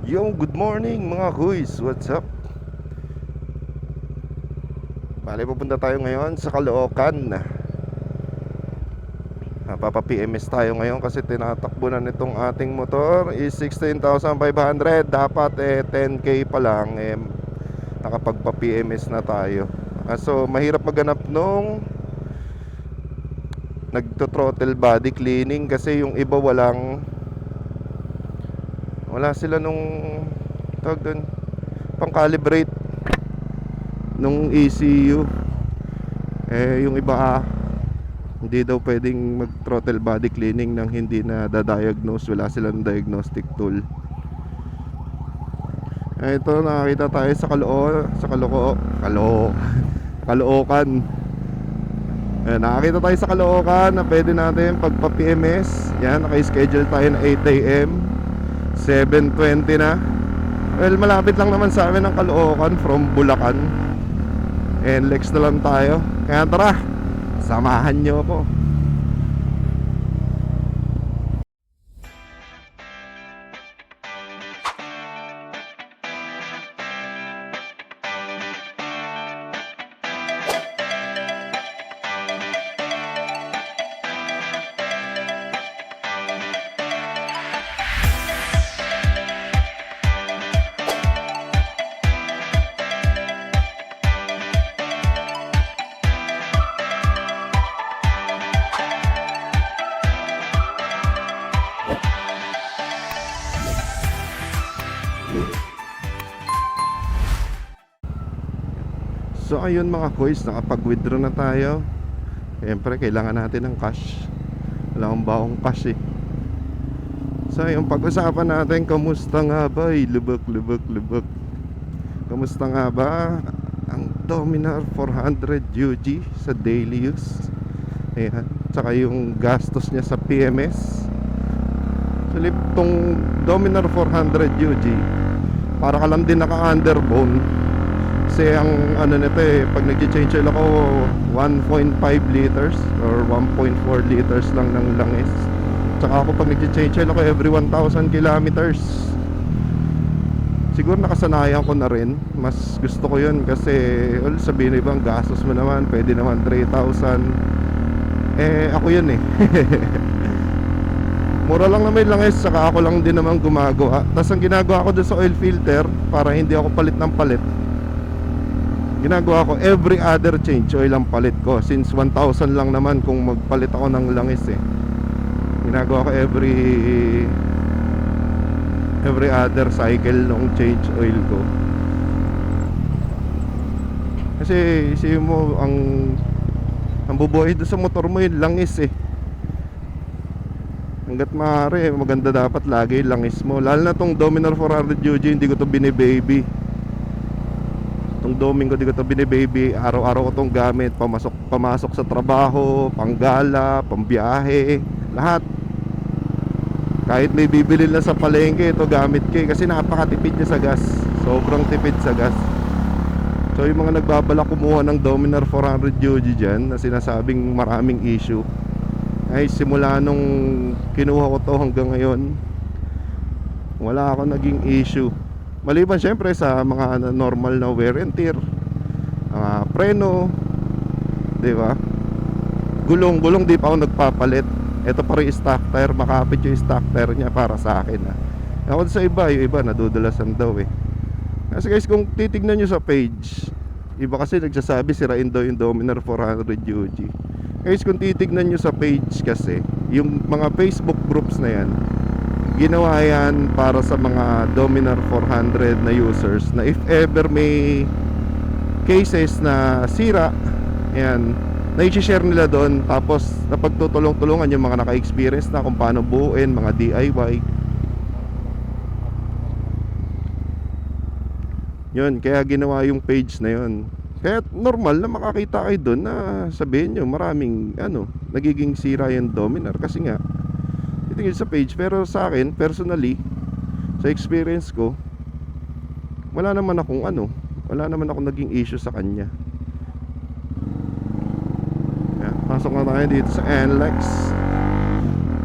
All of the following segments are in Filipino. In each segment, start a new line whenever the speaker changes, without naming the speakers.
Yo, good morning mga kuys, what's up? Bale, pupunta tayo ngayon sa Caloocan. Papa-PMS tayo ngayon kasi tinatakbo na nitong ating motor is 16,500. Dapat 10k pa lang nakapagpa-PMS na tayo. So mahirap maghanap nung nagto-throttle body cleaning kasi yung iba wala sila nung tawag dun, pang-calibrate nung ECU. Yung iba hindi daw pwedeng mag-throttle body cleaning nang hindi na da-diagnose. Wala silang diagnostic tool. Ito, nakakita tayo sa Caloocan. Nakakita tayo sa Caloocan na pwede natin pagpa-PMS. Yan, naka-schedule tayo na 8 a.m. 7:20 na. Well, malapit lang naman sa amin ang Caloocan from Bulacan. NLEX na lang tayo. Kaya tara, samahan nyo ako. So ayun mga kuys, nakapag-withdraw na tayo. Siyempre kailangan natin ng cash. Wala akong baong cash eh. So yung pag-usapan natin, kamusta nga ba? Lubak. Kamusta nga ba ang Dominar 400 UG sa daily use? Ayan. Tsaka yung gastos niya sa PMS. So tong Dominar 400 UG, para ka lang din naka-underbone. Kasi ang ano nito pag nag-change oil ako 1.5 liters or 1.4 liters lang ng langis. Tsaka ako pag nag-change oil ako every 1,000 kilometers. Siguro nakasanayan ko na rin. Mas gusto ko yun kasi sabihin na ibang gastos mo naman, pwede naman 3,000. Ako yun mura lang naman yung langis, saka ako lang din naman gumagawa. Tapos ang ginagawa ko dun sa oil filter, para hindi ako palit ng palit, ginagawa ko every other change oil ang palit ko. Since 1,000 lang naman kung magpalit ako ng langis ginagawa ko every other cycle ng change oil ko. Kasi isipin mo, ang bubuhay doon sa motor mo yung langis hanggat maaari maganda dapat lagi yung langis mo. Lalo na tong Dominar 400 UG, hindi ko to binibaby. Itong Domin ko, di ko ito binibaby. Araw-araw ko itong gamit. Pamasok sa trabaho, panggala, pambiyahe, lahat. Kahit may bibili lang sa palengke, ito gamit ko kasi napakatipid niya sa gas. Sobrang tipid sa gas. So yung mga nagbabalak kumuha ng Dominar 400 UG dyan, na sinasabing maraming issue, ay simula nung kinuha ko to hanggang ngayon, wala ako naging issue. Maliban syempre sa mga normal na wear and tear, preno, di ba? Gulong di pa ako nagpapalit. Ito pa rin stock tire, makapit yung stock tire niya para sa akin Ako sa iba, yung iba nadudulasan daw Kasi guys, kung titignan nyo sa page, iba kasi nagsasabi sirain daw yung Dominar 400 UG. Guys, kung titignan nyo sa page kasi, yung mga Facebook groups na yan, ginawa yan para sa mga Dominar 400 na users, na if ever may cases na sira, yan, na-share nila doon. Tapos napagtutulong-tulungan yung mga naka-experience na kung paano buuin, mga DIY. Yun, kaya ginawa yung page na yun. Kaya normal na makakita kayo doon na sabihin nyo maraming nagiging sira yung Dominar. Kasi nga titingin sa page. Pero sa akin personally, sa experience ko, wala naman akong naging issue sa kanya. Pasok na tayo dito sa NLEX.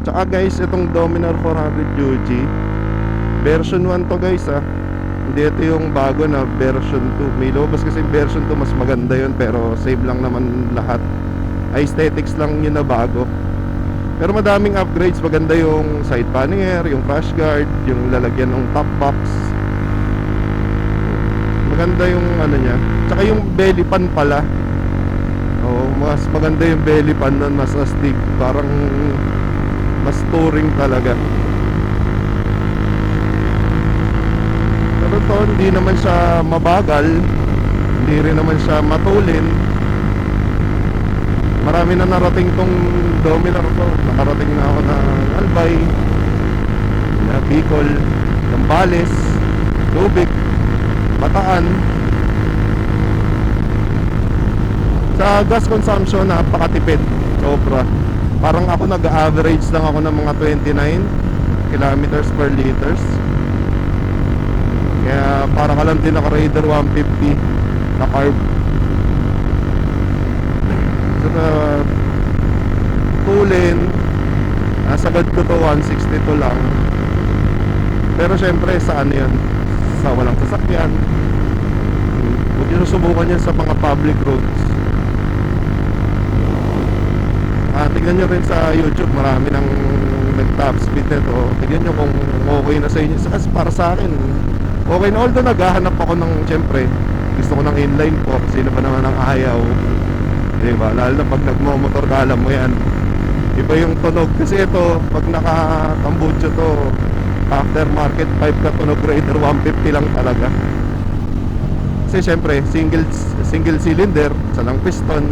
Tsaka guys, itong Dominar 400 UG, Version 1 to guys Hindi ito yung bago na version 2. May lumabas kasi version 2, mas maganda yun, pero save lang naman lahat. Aesthetics lang yun na bago. Pero madaming upgrades. Maganda yung side pannier, yung crash guard, yung lalagyan ng top box. Maganda yung ano niya. Tsaka yung belly pan pala. Oo, mas maganda yung belly pan nun, mas astig. Parang mas touring talaga. Pero to, hindi naman siya mabagal, hindi rin naman siya matulin. Marami na narating tong Dominar ko. Nakarating na ako ng Albay, na Bicol, Zambales, Subic, Bataan. Sa gas consumption, napakatipid. Sobra. Parang ako nag-average lang ako ng mga 29 kilometers per liters. Kaya para ka lang din naka Raider 150 na carb. So tulin, nasagad ko to 162 lang. Pero syempre sa ano yan, sa walang sasakyan, huwag nyo susubukan yan sa mga public roads. Tignan nyo rin sa YouTube, marami nang nag-top speed nito. Tignan nyo kung okay na sa inyo. Kasi para sa akin okay na, although naghahanap ako ng, syempre gusto ko ng inline po. Sino pa naman ang ayaw, diba? Lalo na pag nagmomotor ka, alam mo yan, iba yung tunog. Kasi ito, pag naka-tambucho to, aftermarket pipe ka tunog, Raider 150 lang talaga. Kasi syempre single cylinder, isa lang piston,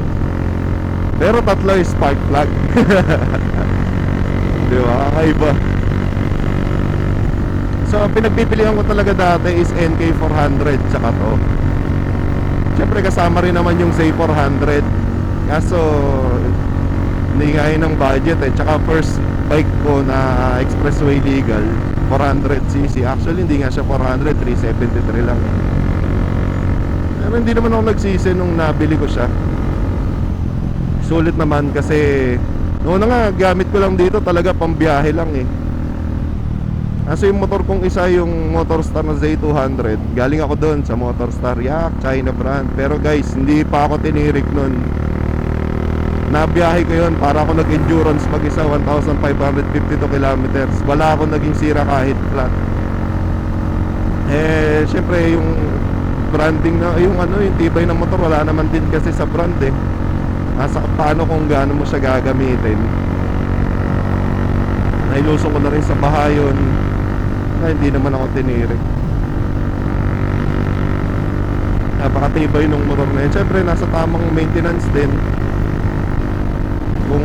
pero tatlo yung spark plug. Diba? Kakaiba. So pinagpipilihan ko talaga dati is NK400 tsaka to. Siyempre kasama rin naman yung Z400. Kaso hindi kaya ng budget tsaka first bike ko na expressway legal 400cc. Actually hindi nga siya 400, 373 lang. Pero hindi naman ako nagsisi nung nabili ko siya. Sulit naman kasi noon na nga gamit ko lang dito talaga pambiyahe lang Kasi yung motor kong isa, yung Motorstar na Z200, galing ako doon sa Motorstar, yak, China brand. Pero guys, hindi pa ako tinirik nun. Nabiyahe ko yun, para ako nag-endurance mag-isa, 1,552 kilometers. Wala ako naging sira kahit flat. Syempre yung branding na, yung tibay ng motor, wala naman din kasi sa brand Nasa paano kung gaano mo siya gagamitin. Nailusong ko na rin sa bahayon na hindi naman ako tinirik. Napakatibay nung motor na yun. Siyempre nasa tamang maintenance din. Kung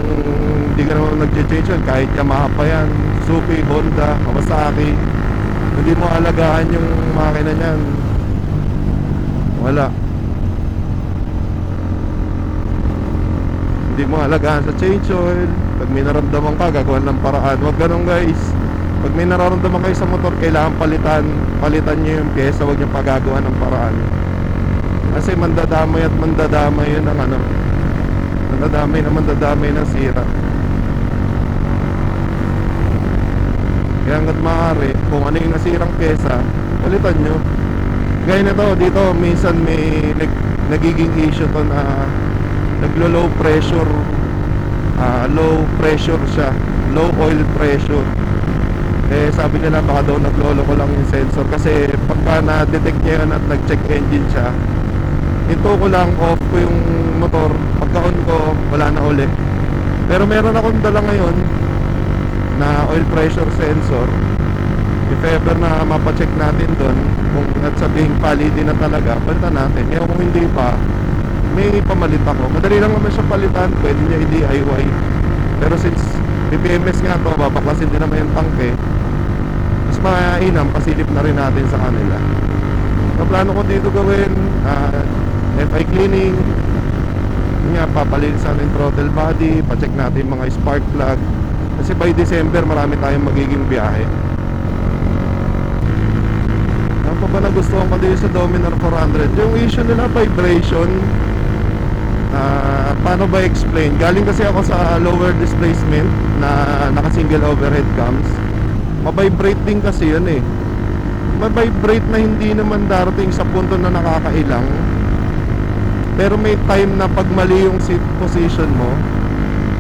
hindi ka naman nag-change yun, kahit Yamaha pa yan, Suzuki, Honda, Kawasaki, hindi mo alagaan yung makina niyan, wala. Hindi mo alagaan sa change oil. Pag may naramdaman ka, gagawan ng paraan. Huwag ganun guys. Pag may nararamdaman kayo sa motor, kailangan palitan nyo yung pyesa. Huwag nyo pagagawa ng paraan. Kasi mandadamay at mandadamay yun ng mandadamay ng sira. Kaya hanggat maaari, kung ano yung nasirang pyesa, palitan nyo. Gaya na to, dito minsan may nagiging issue to na naglo-low pressure, low pressure siya, low oil pressure. Sabi nila baka daw naglolo ko lang yung sensor. Kasi pagka na-detect niya yun at nag-check engine siya, ito ko lang, off ko yung motor. Pagka-on ko, wala na uli. Pero meron akong dala ngayon na oil pressure sensor. If ever na mapacheck natin doon, kung at sabihing palidi na talaga, palitan natin. Kaya kung hindi pa, may pamalit ako. Madali lang naman siya palitan, pwede niya i-DIY. Pero since PPMS nga to, babaklasin din naman yung tanke, mas mainam, pasilip na rin natin sa kanila. So plano ko dito gawin FI cleaning, nga papalinisan yung throttle body, pacheck natin mga spark plug. Kasi by December marami tayong magiging biyahe. Ano pa ba nagustuhan ko dito sa Dominar 400? Yung issue nila, vibration. Paano ba explain? Galing kasi ako sa lower displacement na naka single overhead cams. Mabibrate din kasi yun ma-vibrate na hindi naman darating sa punto na nakakailang. Pero may time na pag mali yung seat position mo,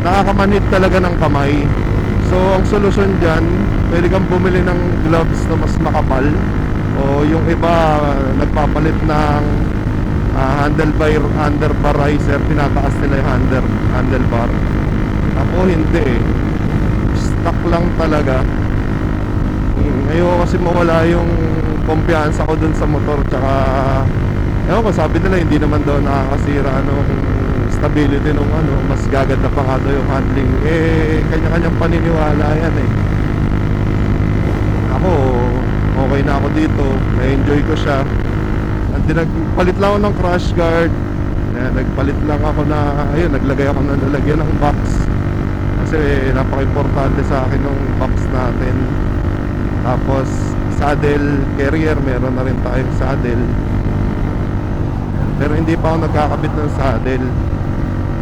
nakakamanhid talaga ng kamay. So ang solusyon dyan, pwede kang bumili ng gloves na mas makapal, o yung iba nagpapalit ng handlebar riser, tinataas nila yung handlebar. Ako hindi eh, stuck lang talaga. Ayoko kasi mawala yung kumpiyansa ko dun sa motor. Tsaka ewan ko, sabi nila hindi naman daw nakakasira nung stability nung ano, mas gaganda pa nga daw yung handling. Kanya-kanyang paniniwala yan eh. Ako, okay na ako dito, na-enjoy ko siya. Nagpalit lang ako ng crash guard. Nagpalit lang ako na, ayun, naglagay ako ng lalagyan ng box. Kasi napaka-importante sa akin ng box natin. Tapos saddle carrier, meron na rin tayong saddle. Pero hindi pa ako nagkakabit ng saddle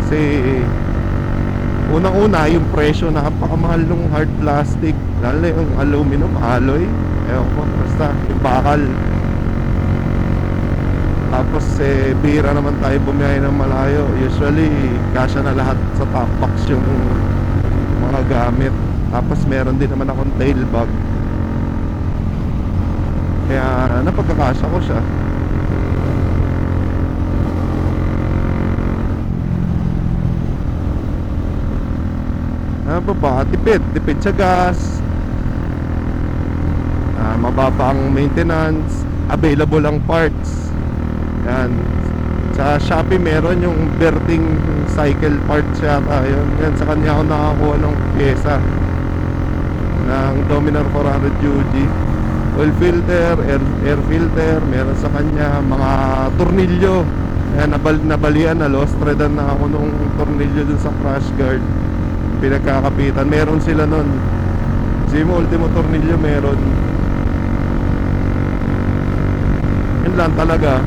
kasi unang-una yung presyo, napakamahal ng hard plastic, lalo yung aluminum alloy. Ewan ko, basta yung bakal. Tapos bihira naman tayo bumiyahe ng malayo. Usually kasya na lahat sa top box yung mga gamit. Tapos meron din naman akong tail bag, kaya napagkakasya ko siya. Ano ba? Tipid sa gas, mababa ang maintenance, available ang parts. Yan. Sa Shopee meron yung Berting cycle parts yata yun. Yan, sa kanya ako nakakuha ng pyesa ng Dominar 400 UG. Oil filter, air filter, meron sa kanya. Mga tornilyo, ayan, nabalian na, lost threadan na ako nung tornilyo dun sa crash guard. Pinagkakapitan, meron sila nun. Simo ultimo tornilyo meron. Yun lang talaga.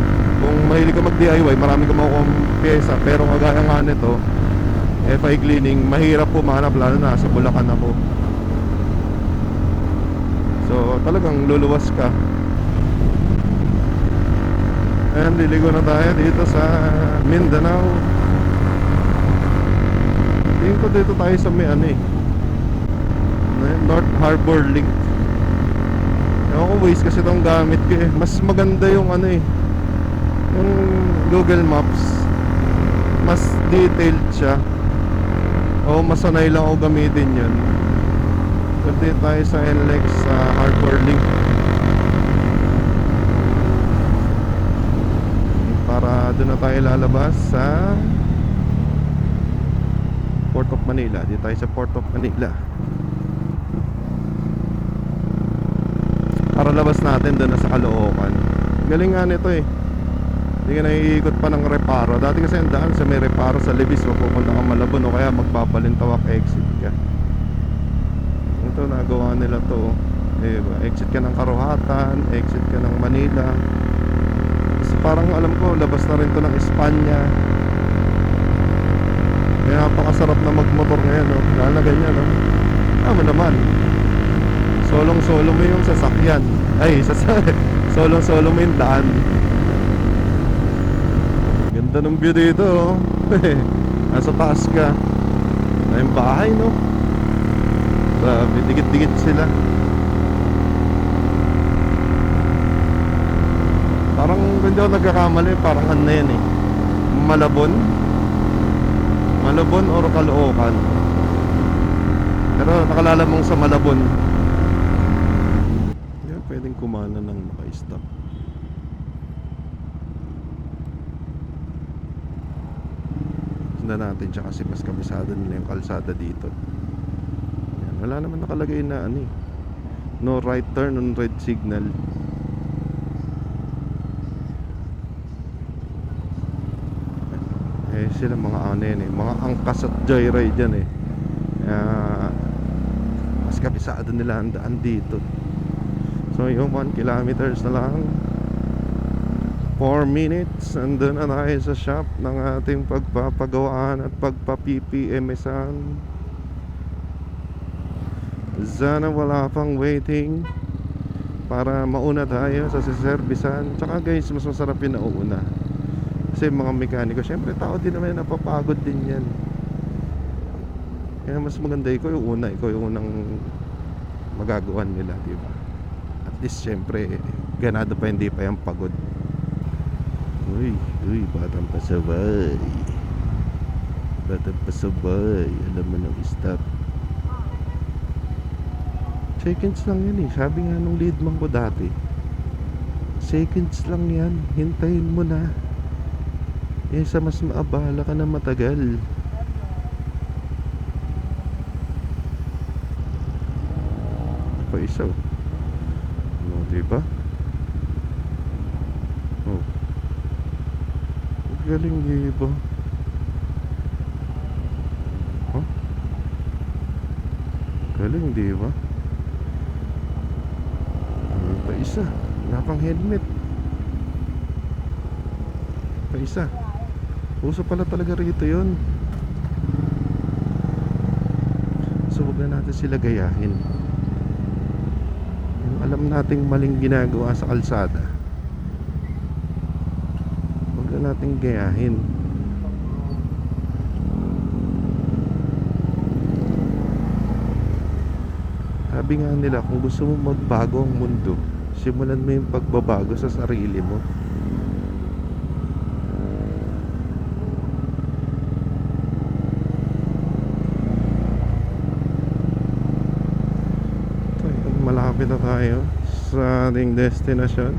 Kung mahilig ka mag DIY, marami ka makukuha pyesa. Pero kagaya nga nito, FI cleaning, mahirap pumanap, lalo na sa Bulacan ako. So talagang luluwas ka. Ayan, liligo na tayo dito sa Mindanao. Tingin ko dito tayo sa may ano eh, North Harbor Link. Ewan ko, Waze kasi itong gamit ko eh. Mas maganda yung ano eh, yung Google Maps. Mas detailed siya. O masanay lang ako gamitin yun. Pwede tayo sa NLEX sa Harbor Link para doon na tayo lalabas sa Port of Manila. Dito tayo sa Port of Manila para labas natin doon na sa Caloocan. Galing nga nito eh, hindi ka naiikot pa ng Reparo. Dati kasi ang daan sa may Reparo sa Libis, mapupunta ka Malabon o kaya magpapalintawak exit ka. Ito, nagawa nila to, diba? Exit ka ng Karuhatan, exit ka ng Manila. Kasi parang alam ko, labas na rin to ng Espanya. Kaya napakasarap na magmotor ngayon, no? Lalo na ganyan, no? Tama naman, solong-solo mo yung sasakyan. Ay, solong-solo mo yung daan. Ganda ng view dito, oh. Nasa taas ka. Na yung bahay, no? Grabe, dikit-dikit sila. Parang hindi ako nagkakamali, parang ano yan eh, Malabon or Caloocan. Pero nakalala mong sa Malabon. Yeah, pwedeng kumana ng naka-stop. Sundan natin siya kasi mas kabisado nila yung kalsada dito. Yan, wala naman nakalagay na ano eh, no right turn on red signal. Sila mga ano yan eh, mga angkas at joyride yan eh. Mas kabisado nila ang daan dito. So yung 1 kilometers na lang, 4 minutes, andun na tayo sa shop ng ating pagpapagawaan at pagpa-PPMSan. Sana wala pang waiting para mauna tayo sa siservisan. Tsaka guys, mas masarap yung nauuna. Kasi mga mekaniko, syempre tao din naman, napapagod din yan. Kaya mas maganda ikaw yung una, ikaw yung unang magagawan nila, di ba? At least syempre ganado pa, hindi pa yung pagod. Uy, batang pasabay. Batang pasabay. Alam mo nang stop. Seconds lang yan eh. Sabi nga nung leadman ko dati, seconds lang yan. Hintayin mo na. Sa mas maabala ka na matagal. Pa isa oh. Ano, diba? Oh. Galing, diba? Huh? Galing, diba? Pa isa. Wala pang helmet. Pa isa. Uso pala talaga rito yun. So huwag na natin sila gayahin. Yung alam nating maling ginagawa sa kalsada, huwag na nating gayahin. Sabi nga nila, kung gusto mo magbago ang mundo, simulan mo yung pagbabago sa sarili mo. Malapit na tayo sa ating destinasyon.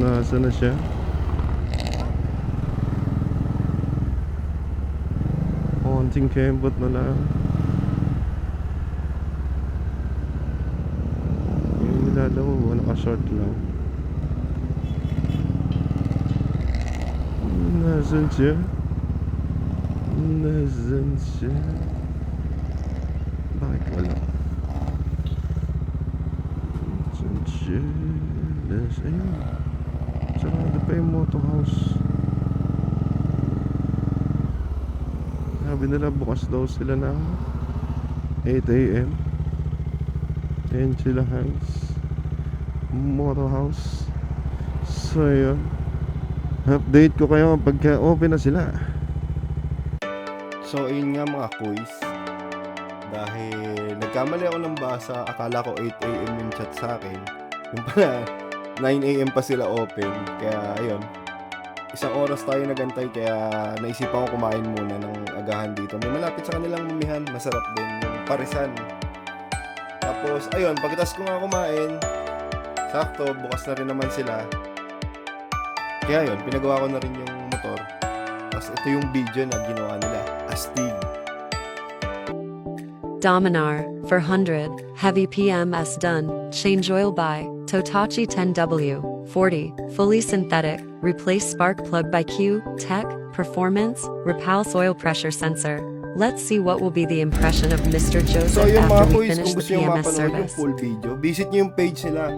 Nasa na siya? Konting kembot na lang. Yung nilalaw, naka-short lang. Nasaan siya? Nasaan siya? Bakit wala? Nasaan siya? Ayun. Sarado pa yung moto house. Sabi nila bukas daw sila ng 8 AM. Ayan sila guys, moto house. So yun, update ko kayo pagka open na sila. So ayun nga mga kuys, dahil nagkamali ako ng basa, akala ko 8 AM yung chat sa akin, yung pala 9 AM pa sila open. Kaya ayun, isang oras tayo nagantay, kaya naisipan ko kumain muna ng agahan dito. May malapit sa kanilang mamihan, masarap din yung parisan. Tapos ayun, pagkatapos ko nga kumain, sakto bukas na rin naman sila. Kaya yun, pinagawa ko na rin yung motor. Tapos ito yung video na ginawa nila, astig.
Dominar, 400, heavy PMS done, change oil by, Totachi 10W, 40, fully synthetic, replace spark plug by Q, Tech, performance, repulse oil pressure sensor. Let's see what will be the impression of Mr.
So
Joseph
yung mga
after we
kuys,
finish
kung
the
gusto nyo
PMS
mapanood yung
service.
full video, visit nyo yung page nila,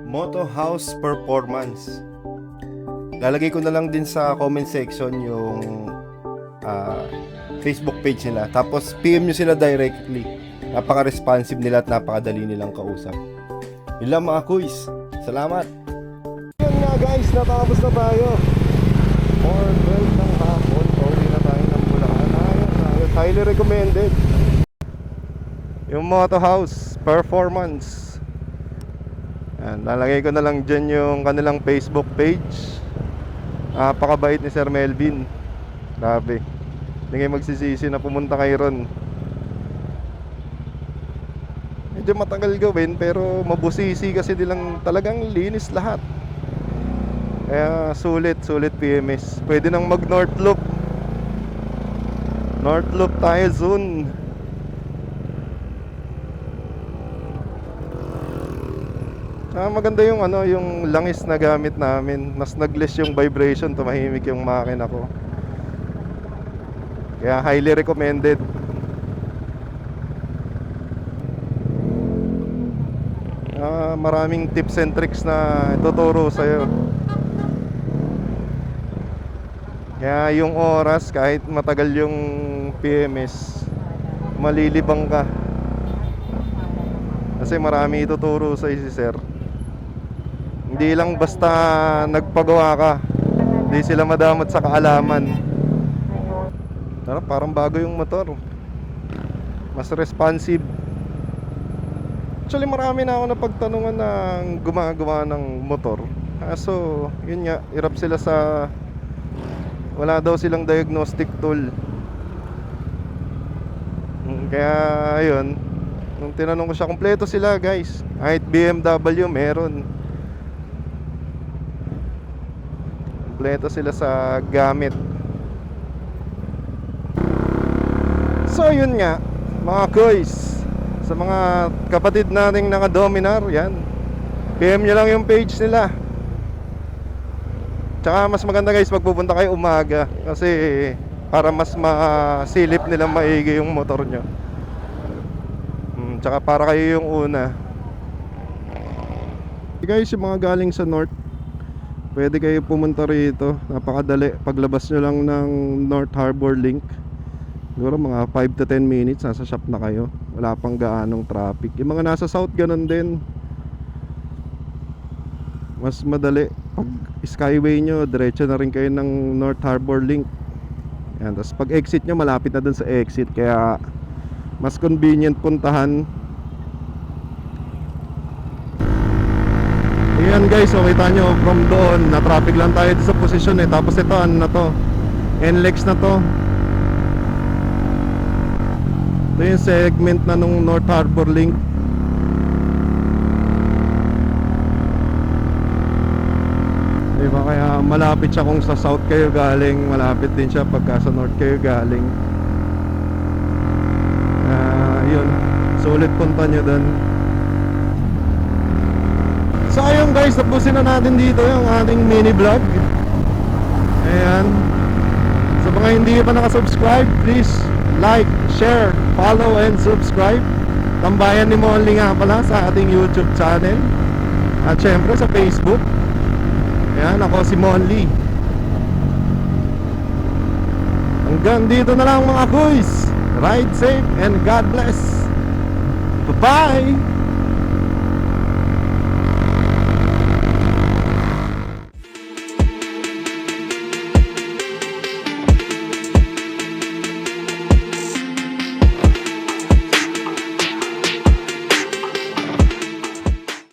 Moto House Performance. Lalagay ko na lang din sa comment section yung Facebook page nila. Tapos PM nyo sila directly. Napaka-responsive nila at napakadali nilang kausap. Yun lang mga kuys. Salamat! Yun nga guys, natapos na tayo. 4:12 ng hapon. Pauwi na tayo ng Bulacan. Ayos. Highly recommended. Yung Moto House Performance. Yan, lalagay ko na lang dyan yung kanilang Facebook page. Napakabait ni Sir Melvin. Grabe. Hindi kayo magsisisi na pumunta kayo ron. Medyo matagal gawin pero mabusisi kasi nilang talagang linis lahat. Kaya sulit PMS. Pwede nang mag North Loop. North Loop tayo soon. Maganda yung yung langis na gamit namin. Mas nag-less yung vibration, tumahimik yung makina ko. Kaya highly recommended. Maraming tips and tricks na ituturo sa'yo. Kaya yung oras, kahit matagal yung PMS, malilibang ka. Kasi marami ituturo sa si sir. Hindi lang basta nagpagawa ka, hindi sila madamot sa kaalaman. Parang bago yung motor, mas responsive. Actually marami na ako napagtanungan ng gumagawa ng motor. Kaso yun nga, hirap sila sa wala daw silang diagnostic tool. Kaya ayun, nung tinanong ko siya, kompleto sila guys. Kahit BMW meron. Kompleto sila sa gamit. So yun nga mga guys, sa mga kapatid nating naka-Dominar, yan, PM nyo lang yung page nila. Tsaka mas maganda guys, magpupunta kayo umaga, kasi para mas masilip nilang maigi yung motor nyo. Tsaka para kayo yung una. Guys, yung mga galing sa North, pwede kayo pumunta rito. Napakadali, paglabas nyo lang ng North Harbor Link, siguro mga 5 to 10 minutes nasa shop na kayo. Wala pang gaanong traffic. Yung mga nasa south ganun din, mas madali. Pag skyway nyo, diretso na rin kayo ng North Harbor Link. Yan. Tapos pag exit nyo, malapit na dun sa exit, kaya mas convenient puntahan. Ayan guys, so kita nyo from doon, na traffic lang tayo sa posisyon eh. Tapos ito, ano na to, NLEX na to. Ito yung segment na nung North Harbor Link. Diba, kaya malapit siya kung sa south kayo galing, malapit din siya pagka sa north kayo galing. Yun, sulit punta nyo dun. So ayun guys, tapusin na natin dito yung ating mini vlog. Ayan. Sa mga hindi pa nakasubscribe, please like, share, follow, and subscribe. Tambayan ni Molly nga pala sa ating YouTube channel. At syempre sa Facebook. Ayan, ako si Molly. Hanggang dito na lang mga kuys. Ride safe and God bless. Bye-bye!